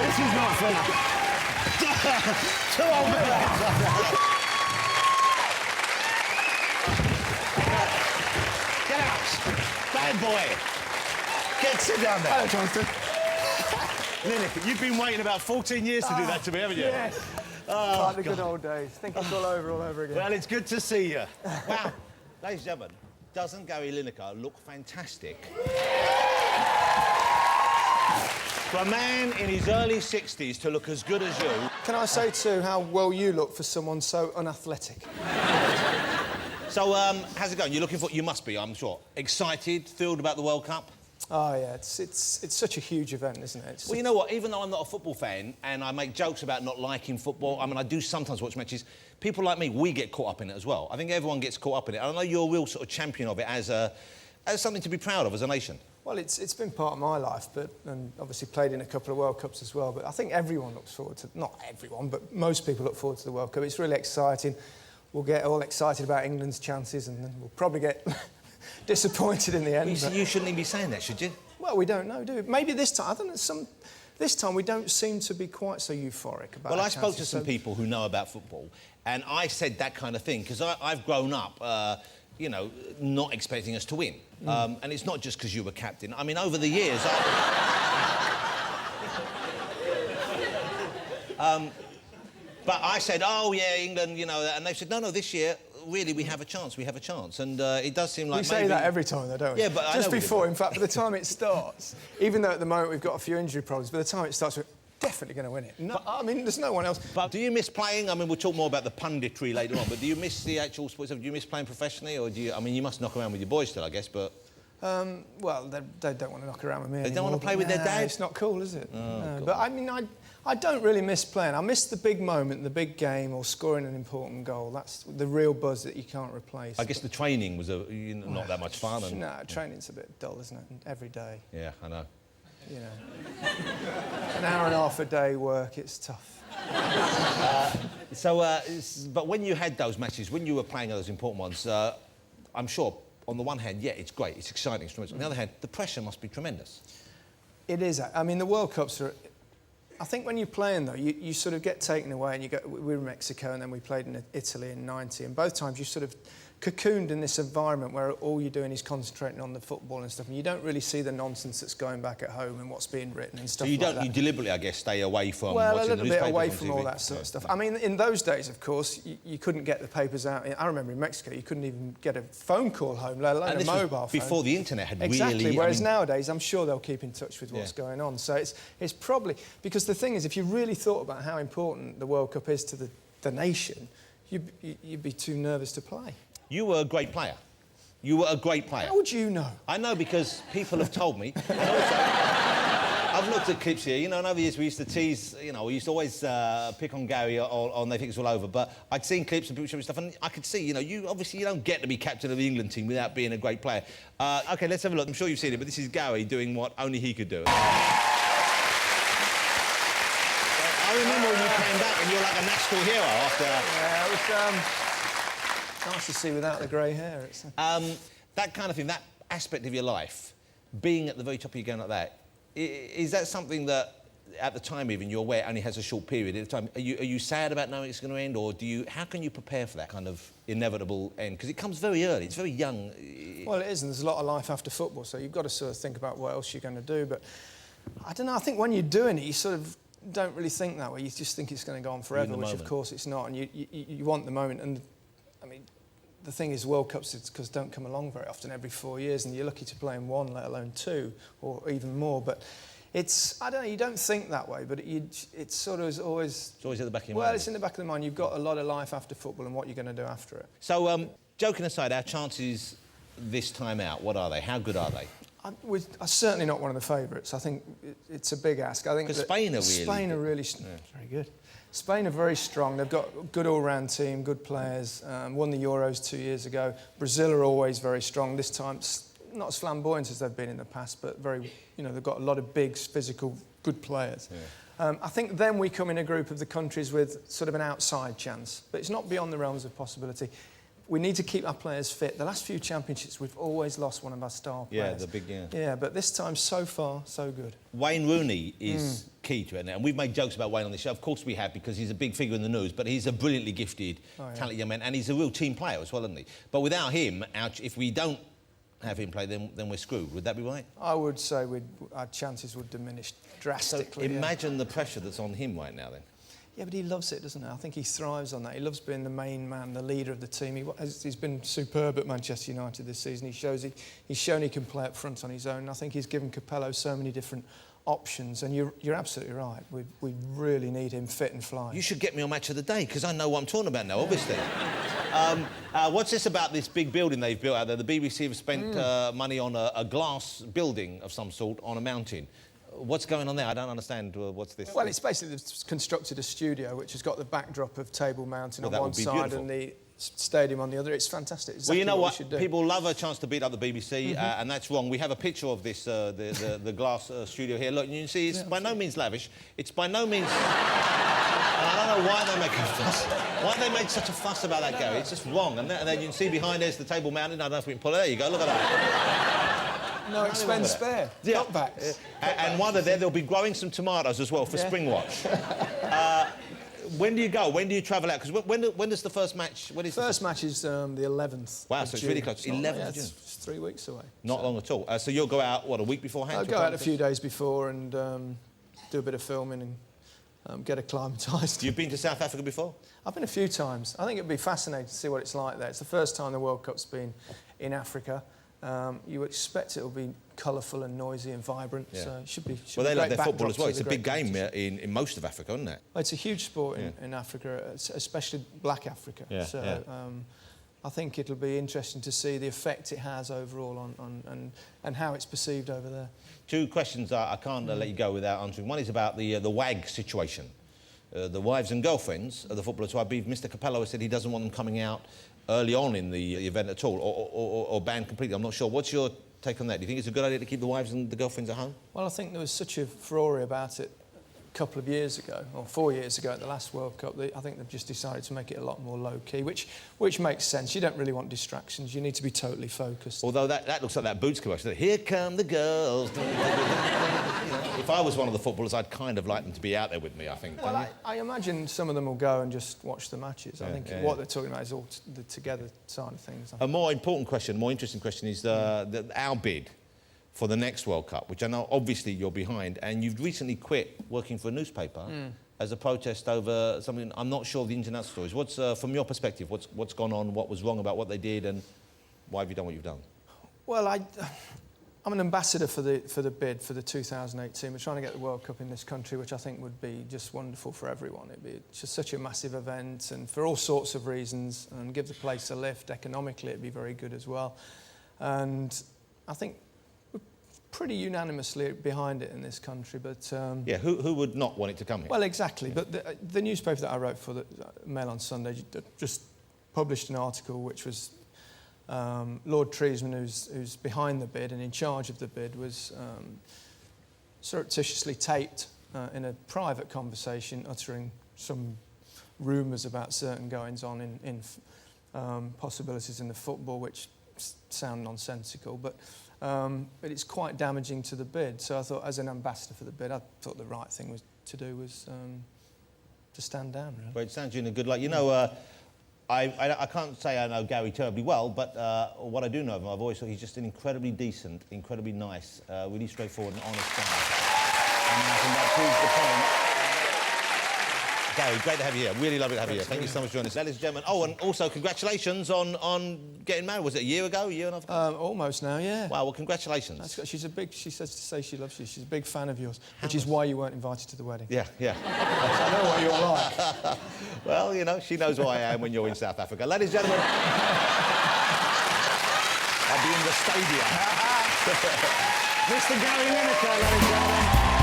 This is not fair. Two old men. Get out. Bad boy. Sit down there. Hello, Johnston. Lineker, you've been waiting about 14 years to do that to me, haven't you? Yes. Oh, like the good old days. Think it's all over again. Well, it's good to see you. Wow. Ladies and gentlemen, doesn't Gary Lineker look fantastic? For a man in his early 60s to look as good as you... Can I say, too, how well you look for someone so unathletic? So, how's it going? You're looking for... You must be, I'm sure. Excited, thrilled about the World Cup? Oh, yeah, it's such a huge event, isn't it? Well, you know what? Even though I'm not a football fan and I make jokes about not liking football, I mean, I do sometimes watch matches, people like me, we get caught up in it as well. I think everyone gets caught up in it. I know you're a real sort of champion of it as something to be proud of as a nation. Well, it's been part of my life, and obviously played in a couple of World Cups as well, but I think everyone looks forward to... Not everyone, but most people look forward to the World Cup. It's really exciting. We'll get all excited about England's chances and then we'll probably get disappointed in the end. Well, you shouldn't even be saying that, should you? Well, we don't know, do we? Maybe this time, I don't know, this time we don't seem to be quite so euphoric about Well, I spoke to some people who know about football, and I said that kind of thing, because I've grown up, you know, not expecting us to win. And it's not just because you were captain. I mean, over the years... but I said, oh, yeah, England, you know, and they said, no, this year... Really, we have a chance. And it does seem like we say that every time, though, don't we? Yeah, but just before, in fact, by the time it starts, even though at the moment we've got a few injury problems, by the time it starts, we're definitely going to win it. No, I mean, there's no one else. But do you miss playing? I mean, we'll talk more about the punditry later on, but do you miss the actual sports? Do you miss playing professionally, or do you... I mean, you must knock around with your boys still, I guess, but... Well, they don't want to knock around with me anymore. They don't want to play with their dad? It's not cool, is it? Oh, no. But, I mean, I don't really miss playing. I miss the big moment, the big game, or scoring an important goal. That's the real buzz that you can't replace. I guess the training was not that much fun. And... No, training's a bit dull, isn't it? Every day. Yeah, I know. You know, an hour and a half a day work, it's tough. But when you had those matches, when you were playing those important ones, I'm sure, on the one hand, yeah, it's great, it's exciting, it's tremendous. On the other hand, the pressure must be tremendous. It is. I mean, the World Cups are... I think when you're playing, though, you sort of get taken away and you go... We were in Mexico and then we played in Italy in '90, and both times you sort of cocooned in this environment where all you're doing is concentrating on the football and stuff, and you don't really see the nonsense that's going back at home and what's being written and stuff like that. You deliberately, I guess, stay away from well, watching a little the bit newspapers away on from TV. all that sort of stuff. I mean, in those days, of course, you couldn't get the papers out. I remember in Mexico, you couldn't even get a phone call home, let alone a mobile phone. Before the internet had exactly, really... whereas nowadays, I'm sure they'll keep in touch with what's going on. So it's probably... Because the thing is, if you really thought about how important the World Cup is to the nation, you'd be too nervous to play. You were a great player. You were a great player. How would you know? I know because people have told me. And also, I've looked at clips here, you know, and over the years we used to tease, you know, we used to always pick on Gary on They Think It's All Over, but I'd seen clips and people showing stuff, and I could see, you know, you don't get to be captain of the England team without being a great player. OK, let's have a look. I'm sure you've seen it, but this is Gary doing what only he could do. I remember when you came back and you were like a national hero after... Yeah, it was... nice to see without the grey hair. It's... that kind of thing, that aspect of your life, being at the very top of your game like that, is that something that, at the time even, you're aware it only has a short period at a time? Are you sad about knowing it's going to end, or how can you prepare for that kind of inevitable end? Because it comes very early, it's very young. Well, it is, and there's a lot of life after football, so you've got to sort of think about what else you're going to do. But I don't know, I think when you're doing it, you sort of don't really think that way. You just think it's going to go on forever, which of course it's not, and you want the moment. And I mean, the thing is, World Cups don't come along very often, every 4 years, and you're lucky to play in one, let alone two, or even more. But it's, I don't know, you don't think that way, but it's sort of always... It's always at the back of your mind. Well, it's in the back of the mind. You've got a lot of life after football and what you're going to do after it. So, joking aside, our chances this time out, what are they? How good are they? I'm certainly not one of the favourites. I think it's a big ask. I think because Spain are really very good. Spain are very strong. They've got a good all-round team, good players. Won the Euros 2 years ago. Brazil are always very strong. This time, not as flamboyant as they've been in the past, but very, you know, they've got a lot of big, physical, good players. Yeah. I think then we come in a group of the countries with sort of an outside chance, but it's not beyond the realms of possibility. we need to keep our players fit. The last few championships, we've always lost one of our star players. Yeah, but this time, so far, so good. Wayne Rooney is key to it, and we've made jokes about Wayne on the show. Of course we have, because he's a big figure in the news, but he's a brilliantly gifted, talented young man, and he's a real team player as well, isn't he? But without him, if we don't have him play, then we're screwed. Would that be right? I would say our chances would diminish drastically. So imagine the pressure that's on him right now, then. Yeah, but he loves it, doesn't he? I think he thrives on that. He loves being the main man, the leader of the team. He's been superb at Manchester United this season. He's shown he can play up front on his own. I think he's given Capello so many different options, and you're absolutely right. We really need him fit and flying. You should get me on Match of the Day, because I know what I'm talking about now, obviously. What's this about this big building they've built out there? The BBC have spent money on a glass building of some sort on a mountain. What's going on there? I don't understand. What's this? Well, it's basically constructed a studio which has got the backdrop of Table Mountain on one side and the stadium on the other. It's fantastic. Exactly well, you know what? We People love a chance to beat up the BBC, and that's wrong. We have a picture of this, the glass studio here. Look, you can see it's by no means lavish. It's by no means... I don't know why they make a fuss. Why they made such a fuss about that, Gary? It's just wrong. And then you can see behind there's the Table Mountain. I don't know if we can pull it. There you go. Look at that. No expense spared. Yeah. Cutbacks. And while they're there, they'll be growing some tomatoes as well for Spring Watch. When do you go? When do you travel out? Because when does the first match... When is first match is the 11th. Wow, so it's really close. 11th of June. It's 3 weeks away. Not long at all. So you'll go out, what, a week beforehand? I'll go out a few days before and do a bit of filming and get acclimatised. You've been to South Africa before? I've been a few times. I think it'd be fascinating to see what it's like there. It's the first time the World Cup's been in Africa. You expect it'll be colourful and noisy and vibrant, so it should be well, they love their football as well. It's a big game in most of Africa, isn't it? Well, it's a huge sport in Africa, especially black Africa. I think it'll be interesting to see the effect it has overall and how it's perceived over there. Two questions I can't let you go without answering. One is about the WAG situation. The wives and girlfriends of the footballers, who I believe Mr Capello has said he doesn't want them coming out early on in the event at all, or banned completely. I'm not sure. What's your take on that? Do you think it's a good idea to keep the wives and the girlfriends at home? Well, I think there was such a furore about it a couple of years ago, or 4 years ago at the last World Cup. I think they've just decided to make it a lot more low-key, which makes sense. You don't really want distractions. You need to be totally focused. Although that looks like that Boots commercial. Here come the girls. If I was one of the footballers, I'd kind of like them to be out there with me, I think. Well, I imagine some of them will go and just watch the matches. I think what they're talking about is all the together side of things. A more important question, more interesting question is our bid for the next World Cup, which I know obviously you're behind, and you've recently quit working for a newspaper as a protest over something. I'm not sure of the ins and outs stories. What's from your perspective? What's gone on? What was wrong about what they did, and why have you done what you've done? Well, I'm an ambassador for the bid for the 2008 team. We're trying to get the World Cup in this country, which I think would be just wonderful for everyone. It'd be just such a massive event, and for all sorts of reasons, and give the place a lift. Economically, it'd be very good as well. And I think we're pretty unanimously behind it in this country. But who would not want it to come here? Well, exactly. But the newspaper that I wrote for, the Mail on Sunday, just published an article which was Lord Treesman, who's behind the bid and in charge of the bid, was surreptitiously taped in a private conversation, uttering some rumours about certain goings-on in possibilities in the football, which sound nonsensical, but it's quite damaging to the bid. So I thought, as an ambassador for the bid, I thought the right thing to do was to stand down, really. Well, it sounds you in a good light. You know, I can't say I know Gary terribly well, but what I do know of him, I've always thought he's just an incredibly decent, incredibly nice, really straightforward and honest guy. And I think that proves the point. Gary, great to have you here. Really lovely to have you here. Thank you so much for joining us. Ladies and gentlemen. Oh, and also congratulations on getting married. Was it a year ago, a year and a half ago? Almost now, yeah. Wow, well, congratulations. She says to say she loves you. She's a big fan of yours, which is why you weren't invited to the wedding. Yeah. I know what you're like. Well, you know, she knows who I am when you're in South Africa. Ladies and gentlemen, I'll be in the stadium. Mr. Gary Lineker, ladies and gentlemen.